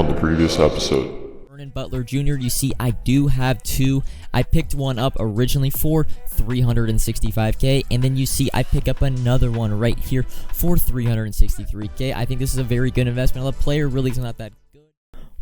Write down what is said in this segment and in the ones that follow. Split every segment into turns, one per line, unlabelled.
on the previous episode.
Butler Jr. You see, I do have two. I picked one up originally for $365K, and then you see I pick up another one right here for $363K. I think this is a very good investment. The player really is not that good.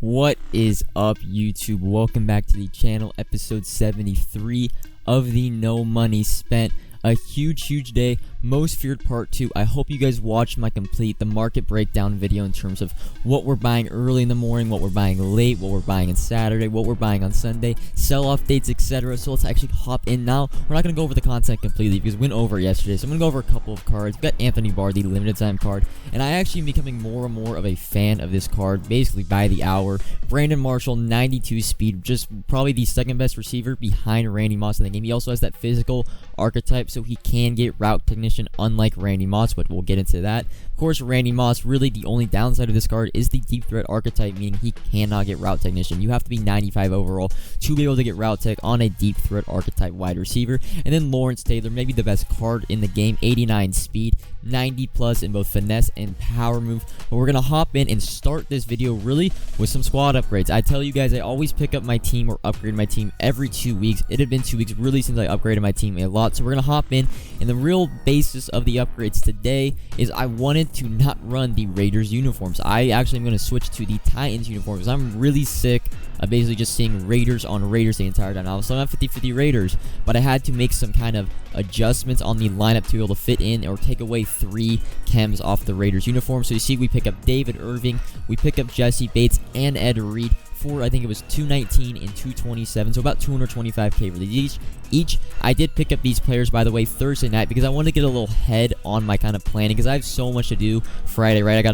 What is up, YouTube? Welcome back to the channel, episode 73 of the No Money Spent. A huge day, most feared part 2. I hope you guys watched my complete the market breakdown video in terms of what we're buying early in the morning, what we're buying late, what we're buying on Saturday, what we're buying on Sunday, sell-off dates, etc. So let's actually hop in now. We're not going to go over the content completely because we went over it yesterday, so I'm going to go over a couple of cards. We've got Anthony Barr, the limited time card, and I actually am becoming more and more of a fan of this card, basically by the hour. Brandon Marshall, 92 speed, just probably the second best receiver behind Randy Moss in the game. He also has that physical archetype, so he can get route technician, unlike Randy Moss, but we'll get into that. Of course, Randy Moss, really the only downside of this card is the deep threat archetype, meaning he cannot get route technician. You have to be 95 overall to be able to get route tech on a deep threat archetype wide receiver. And then Lawrence Taylor, maybe the best card in the game, 89 speed, 90 plus in both finesse and power move. But we're gonna hop in and start this video really with some squad upgrades. I tell you guys, I always pick up my team or upgrade my team every 2 weeks. It had been 2 weeks really since I upgraded my team a lot, so we're gonna hop in. And the real basis of the upgrades today is I wanted to not run the Raiders uniforms. I actually am going to switch to the Titans uniforms. I'm really sick of basically just seeing Raiders on Raiders the entire time. I was still not 50-50 Raiders, but I had to make some kind of adjustments on the lineup to be able to fit in or take away 3 chems off the Raiders uniform. So you see we pick up David Irving, we pick up Jesse Bates and Ed Reed for, I think it was $219 and $227, so about $225K for these each. I did pick up these players, by the way, Thursday night because I wanted to get a little head on my kind of planning because I have so much to do Friday, right?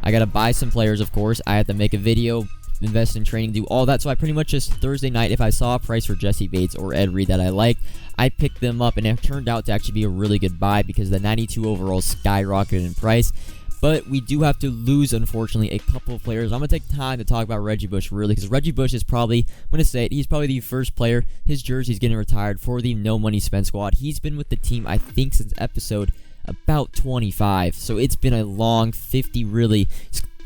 I gotta buy some players, of course. I have to make a video, invest in training, do all that. So I pretty much just Thursday night, if I saw a price for Jesse Bates or Ed Reed that I liked, I picked them up, and it turned out to actually be a really good buy because the 92 overall skyrocketed in price. But we do have to lose, unfortunately, a couple of players. I'm going to take time to talk about Reggie Bush, really, because Reggie Bush is probably, I'm going to say it, he's probably the first player, his jersey's getting retired for the No Money Spent squad. He's been with the team, I think, since episode about 25. So it's been a long 50, really,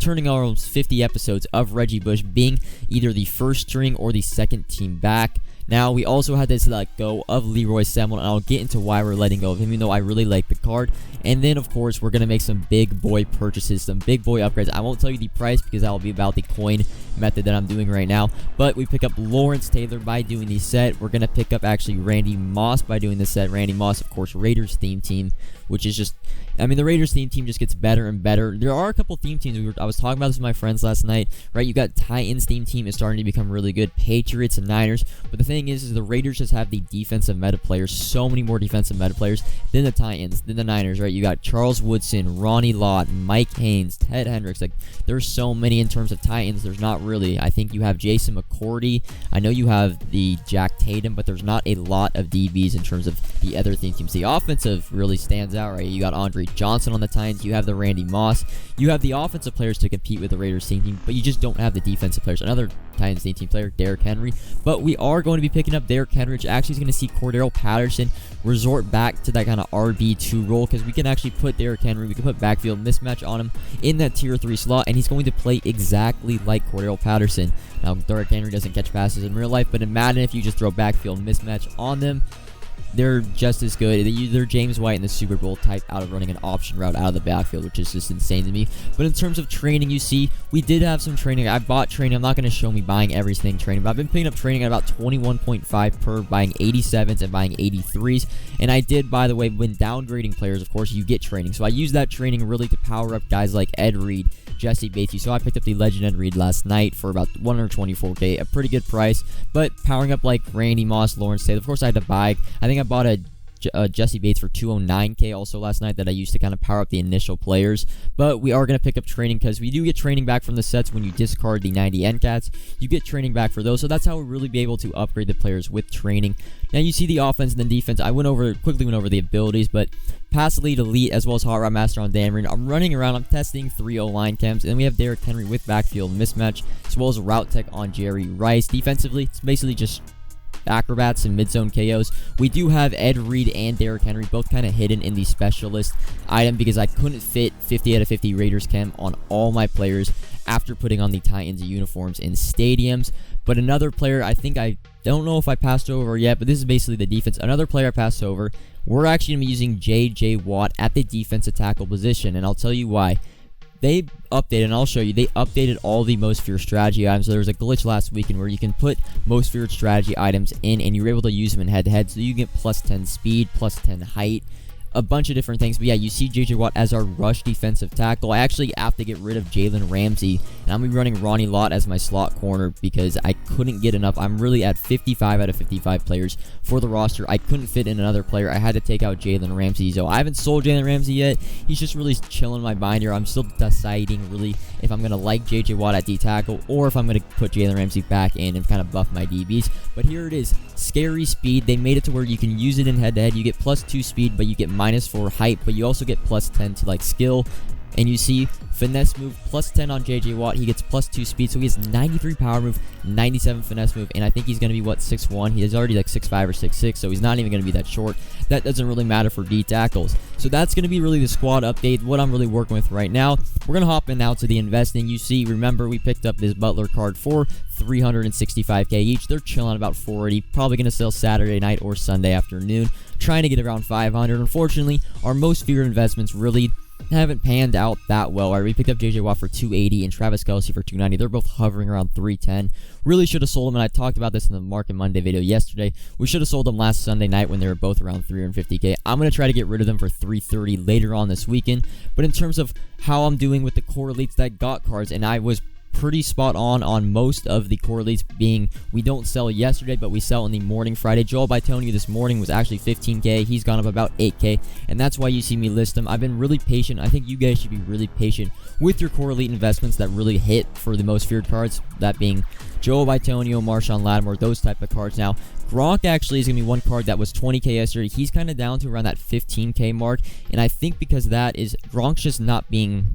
turning almost 50 episodes of Reggie Bush being either the first string or the second team back. Now, we also had to let go of Leroy Semel, and I'll get into why we're letting go of him, even though I really like the card. And then, of course, we're going to make some big boy purchases, some big boy upgrades. I won't tell you the price because that will be about the coin method that I'm doing right now. But we pick up Lawrence Taylor by doing the set. We're going to pick up, actually, Randy Moss by doing the set. Randy Moss, of course, Raiders theme team, which is just, I mean, the Raiders theme team just gets better and better. There are a couple theme teams. I was talking about this with my friends last night, right? You got Titans theme team is starting to become really good. Patriots and Niners. But the thing is the Raiders just have the defensive meta players, so many more defensive meta players than the Titans, than the Niners, right? You got Charles Woodson, Ronnie Lott, Mike Haynes, Ted Hendricks. Like, there's so many in terms of Titans. There's not really. I think you have Jason McCourty. I know you have the Jack Tatum, but there's not a lot of DBs in terms of the other theme teams. The offensive really stands out, right? You got Andre Johnson on the Titans. You have the Randy Moss. You have the offensive players to compete with the Raiders team, but you just don't have the defensive players. Another Titans team player, Derrick Henry. But we are going to be picking up Derrick Henry, which actually is going to see Cordero Patterson resort back to that kind of RB2 role because we can actually put Derrick Henry, we can put backfield mismatch on him in that tier 3 slot, and he's going to play exactly like Cordero Patterson. Now, Derrick Henry doesn't catch passes in real life, but in Madden, if you just throw backfield mismatch on them, they're just as good. They're James White in the Super Bowl type out of running an option route out of the backfield, which is just insane to me. But in terms of training, you see, we did have some training. I bought training. I'm not going to show me buying everything training, but I've been picking up training at about 21.5 per, buying 87s and buying 83s. And I did, by the way, when downgrading players, of course, you get training. So I use that training really to power up guys like Ed Reed, Jesse Bates. So I picked up the Legend Ed Reed last night for about $124K, a pretty good price. But powering up like Randy Moss, Lawrence Taylor, of course I had to buy. I think I bought a Jesse Bates for $209K also last night that I used to kind of power up the initial players. But we are going to pick up training because we do get training back from the sets when you discard the 90 NCATs. You get training back for those, so that's how we'll really be able to upgrade the players with training. Now you see the offense and the defense. I quickly went over the abilities, but pass lead elite as well as hot rod master on Dan Marino. I'm running around, I'm testing 3-0 line chems, and then we have Derrick Henry with backfield mismatch as well as route tech on Jerry Rice. Defensively, it's basically just acrobats and mid-zone KOs. We do have Ed Reed and Derrick Henry both kind of hidden in the specialist item because I couldn't fit 50 out of 50 Raiders chem on all my players after putting on the Titans uniforms in stadiums. But another player, I don't know if I passed over yet, but this is basically the defense. Another player I passed over, we're actually going to be using J.J. Watt at the defensive tackle position, and I'll tell you why. They updated, and I'll show you, they updated all the most feared strategy items. So there was a glitch last weekend where you can put most feared strategy items in, and you're able to use them in head-to-head, so you get plus 10 speed, plus 10 height, a bunch of different things. But yeah, you see J.J. Watt as our rush defensive tackle. I actually have to get rid of Jalen Ramsey, and I'm going to be running Ronnie Lott as my slot corner because I couldn't get enough. I'm really at 55 out of 55 players for the roster. I couldn't fit in another player. I had to take out Jalen Ramsey. So I haven't sold Jalen Ramsey yet. He's just really chilling in my binder. I'm still deciding really if I'm going to like J.J. Watt at D-tackle or if I'm going to put Jalen Ramsey back in and kind of buff my DBs. But here it is. Scary speed. They made it to where you can use it in head-to-head. You get plus 2 speed, but you get -4 height, but you also get plus 10 to like skill. And you see finesse move plus 10 on J.J. Watt. He gets plus 2 speed, so he has 93 power move, 97 finesse move, and I think he's going to be, what, 6'1"? He is already like 6'5" or 6'6", so he's not even going to be that short. That doesn't really matter for D tackles. So that's going to be really the squad update, what I'm really working with right now. We're going to hop in now to the investing. You see, remember, we picked up this Butler card for 365k each. They're chilling about 480, probably going to sell Saturday night or Sunday afternoon, trying to get around 500. Unfortunately, our most feared investments really haven't panned out that well. Right, we picked up J.J. Watt for 280 and Travis Kelce for 290. They're both hovering around 310. Really should have sold them, and I talked about this in the Market Monday video yesterday. We should have sold them last Sunday night when they were both around 350k. I'm going to try to get rid of them for 330 later on this weekend. But in terms of how I'm doing with the core elites that got cards, and I was pretty spot on most of the core elites, being we don't sell yesterday, but we sell in the morning Friday. Joel Bitonio this morning was actually 15k. He's gone up about 8k, and that's why you see me list them. I've been really patient. I think you guys should be really patient with your core elite investments that really hit for the most feared cards, that being Joel Bitonio, Marshawn Lattimore, those type of cards. Now, Gronk actually is going to be one card that was 20k yesterday. He's kind of down to around that 15k mark, and I think because of that is Gronk's just not being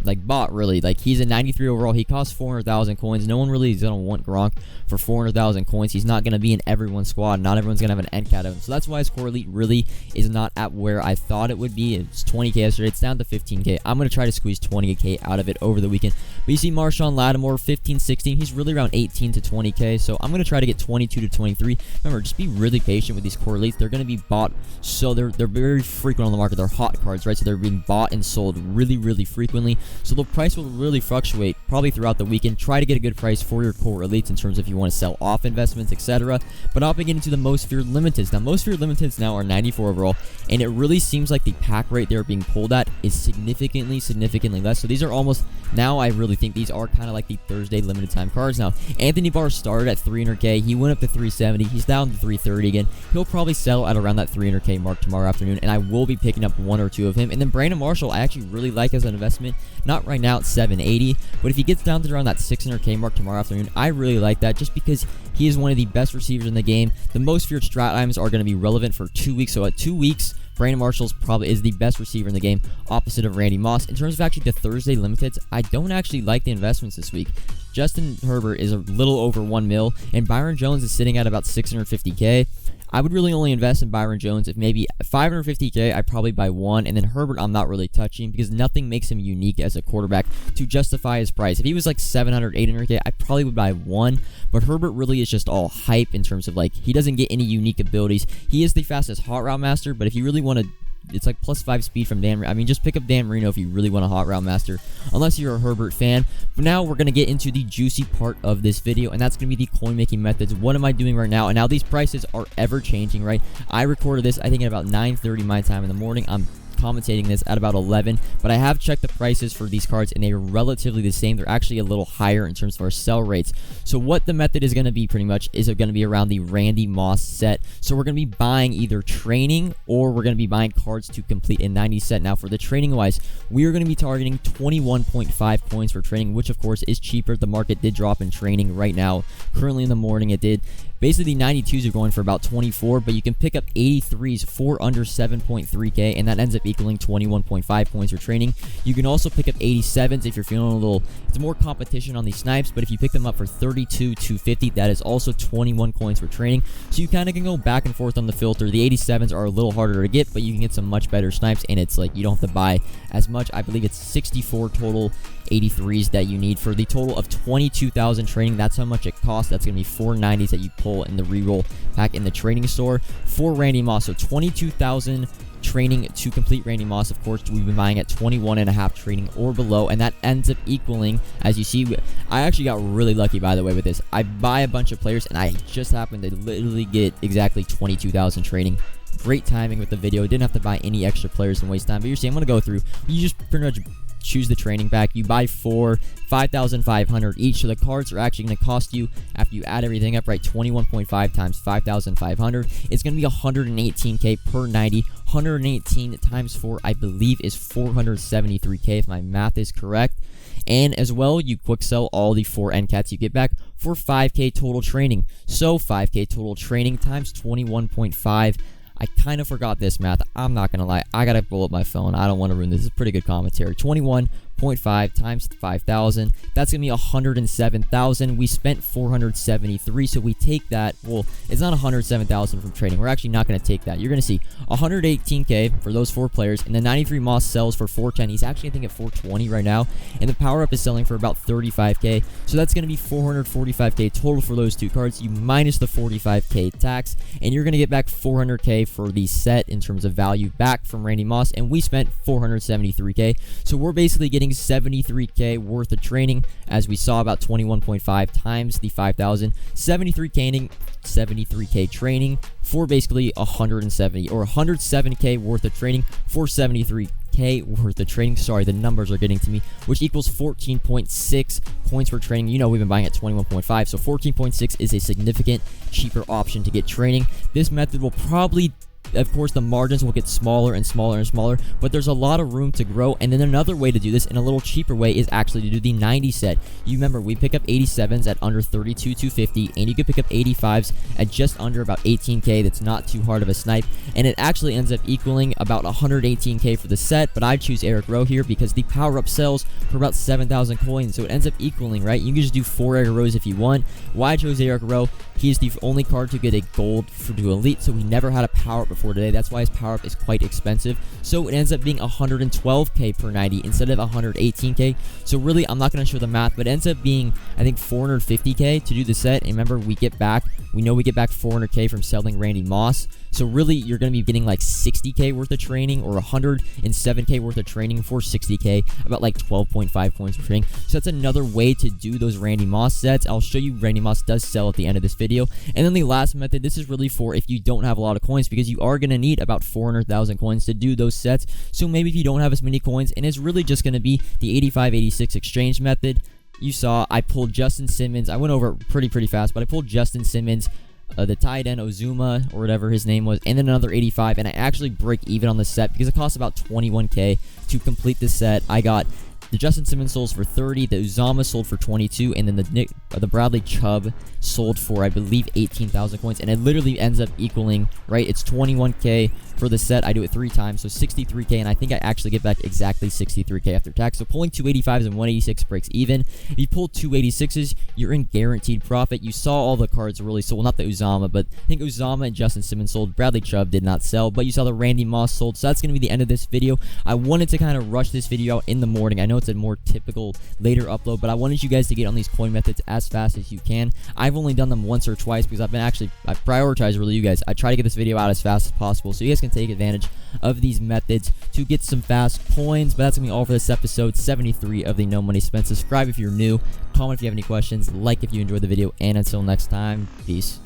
like bought, really. Like, he's a 93 overall. He costs 400,000 coins. No one really is going to want Gronk for 400,000 coins. He's not going to be in everyone's squad. Not everyone's going to have an NCAT of him. So that's why his core elite really is not at where I thought it would be. It's 20k yesterday. It's down to 15k. I'm going to try to squeeze 20k out of it over the weekend. But you see Marshawn Lattimore, 15, 16. He's really around 18 to 20k. So I'm going to try to get 22 to 23. Remember, just be really patient with these core elites. They're going to be bought. So they're very frequent on the market. They're hot cards, right? So they're being bought and sold really, really frequently. So the price will really fluctuate probably throughout the weekend. Try to get a good price for your core elites in terms of if you want to sell off investments, etc. But hopping into the most feared limiteds. Now, most feared limiteds now are 94 overall, and it really seems like the pack rate they're being pulled at is significantly less. So these are almost, now I really think these are kind of like the Thursday limited time cards. Now, Anthony Barr started at 300k. He went up to 370. He's down to 330 again. He'll probably sell at around that 300k mark tomorrow afternoon, and I will be picking up 1 or 2 of him. And then Brandon Marshall, I actually really like as an investment. Not right now at 780, but if he gets down to around that 600k mark tomorrow afternoon, I really like that just because he is one of the best receivers in the game. The most feared strat items are going to be relevant for 2 weeks, so at 2 weeks, Brandon Marshall's probably is the best receiver in the game, opposite of Randy Moss. In terms of actually the Thursday limiteds, I don't actually like the investments this week. Justin Herbert is a little over 1 mil, and Byron Jones is sitting at about 650k. I would really only invest in Byron Jones if maybe 550k, I'd probably buy 1, and then Herbert I'm not really touching because nothing makes him unique as a quarterback to justify his price. If he was like 700, 800k, I probably would buy 1, but Herbert really is just all hype in terms of like, he doesn't get any unique abilities. He is the fastest hot route master, but if you really want to, it's like +5 speed from Dan. I mean, just pick up Dan Marino if you really want a hot route master, unless you're a Herbert fan. But now we're going to get into the juicy part of this video, and that's going to be the coin making methods. What am I doing right now? And now these prices are ever changing, right? I recorded this, I think, at about 9:30 my time in the morning. I'm commentating this at about 11, but I have checked the prices for these cards and they're relatively the same. They're actually a little higher in terms of our sell rates. So what the method is going to be pretty much is going to be around the Randy Moss set. So we're going to be buying either training or we're going to be buying cards to complete a 90 set. Now for the training wise, we are going to be targeting 21.5 coins for training, which of course is cheaper. The market did drop in training right now. Currently in the morning it did. Basically, the 92s are going for about 24, but you can pick up 83s for under 7.3K, and that ends up equaling 21.5 points for training. You can also pick up 87s if you're feeling a little, it's more competition on these snipes, but if you pick them up for 32,250, that is also 21 coins for training. So you kind of can go back and forth on the filter. The 87s are a little harder to get, but you can get some much better snipes, and it's like you don't have to buy as much. I believe it's 64 total 83s that you need for the total of 22,000 training. That's how much it costs. That's going to be 4 90s that you pull in the reroll pack in the trading store for Randy Moss. So 22,000 training to complete Randy Moss. Of course, we've been buying at 21.5 training or below, and that ends up equaling, as you see, I actually got really lucky, by the way, with this. I buy a bunch of players, and I just happened to literally get exactly 22,000 training. Great timing with the video. Didn't have to buy any extra players and waste time. But you're seeing, I'm going to go through. You just pretty much choose the training pack. You buy 4, 5,500 each. So the cards are actually going to cost you, after you add everything up, right, 21.5 times 5,500. It's going to be 118K per 90. 118 times 4, I believe, is 473K if my math is correct. And as well, you quick sell all the 4 NCATs you get back for 5K total training. So 5K total training times 21.5. I kind of forgot this math. I'm not going to lie. I got to pull up my phone. I don't want to ruin this. This is pretty good commentary. 21.5 times 5,000. That's going to be 107,000. We spent 473. So we take that. Well, it's not 107,000 from trading. We're actually not going to take that. You're going to see 118K for those 4 players. And the 93 Moss sells for 410. He's actually, I think, at 420 right now. And the power up is selling for about 35K. So that's going to be 445K total for those 2 cards. You minus the 45K tax. And you're going to get back 400K for the set in terms of value back from Randy Moss, and we spent 473K. So we're basically getting 73K worth of training, as we saw, about 21.5 times the 5,000. 73K training for basically 170 or 107K worth of training for 73K worth of training. Sorry, the numbers are getting to me, which equals 14.6 points per training. You know, we've been buying at 21.5, so 14.6 is a significant cheaper option to get training. This method will probably, of course, the margins will get smaller and smaller and smaller, but there's a lot of room to grow. And then another way to do this in a little cheaper way is actually to do the 90 set. You remember, we pick up 87s at under 32,250, and you can pick up 85s at just under about 18K. That's not too hard of a snipe, and it actually ends up equaling about 118K for the set. But I choose Eric Rowe here because the power up sells for about 7,000 coins, so it ends up equaling, right? You can just do 4 Eric Rows if you want. Why I chose Eric Rowe? He is the only card to get a gold to elite, so he never had a power up before today. That's why his power up is quite expensive. So it ends up being 112K per 90 instead of 118K. So really, I'm not going to show the math, but it ends up being, I think, 450K to do the set. And remember, we get back 400K from selling Randy Moss. So really, you're going to be getting like 60K worth of training or 107K worth of training for 60K, about like 12.5 points per training. So that's another way to do those Randy Moss sets. I'll show you Randy Moss does sell at the end of this video. And then the last method, this is really for if you don't have a lot of coins, because you are going to need about 400,000 coins to do those sets. So maybe if you don't have as many coins, and it's really just going to be the 85-86 exchange method. You saw I pulled Justin Simmons. I went over it pretty fast, but I pulled Justin Simmons, the tight end Ozuma or whatever his name was, and then another 85, and I actually break even on the set because it costs about 21K to complete the set. I got the Justin Simmons sold for 30, the Uzama sold for 22, and then the Bradley Chubb sold for, I believe, 18,000 coins, and it literally ends up equaling, right, it's 21K for the set. I do it 3 times, so 63K, and I think I actually get back exactly 63K after tax. So pulling 285s and 186 breaks even. If you pull 286s, you're in guaranteed profit. You saw all the cards really sold, not the Uzama, but I think Uzama and Justin Simmons sold. Bradley Chubb did not sell, but you saw the Randy Moss sold. So that's going to be the end of this video. I wanted to kind of rush this video out in the morning. I know it's a more typical later upload, but I wanted you guys to get on these coin methods as fast as you can. I've only done them once or twice because I prioritize really you guys. I try to get this video out as fast as possible so you guys can take advantage of these methods to get some fast coins. But that's gonna be all for this episode 73 of the No Money Spent. Subscribe if you're new, comment if you have any questions, like if you enjoyed the video, and until next time, peace.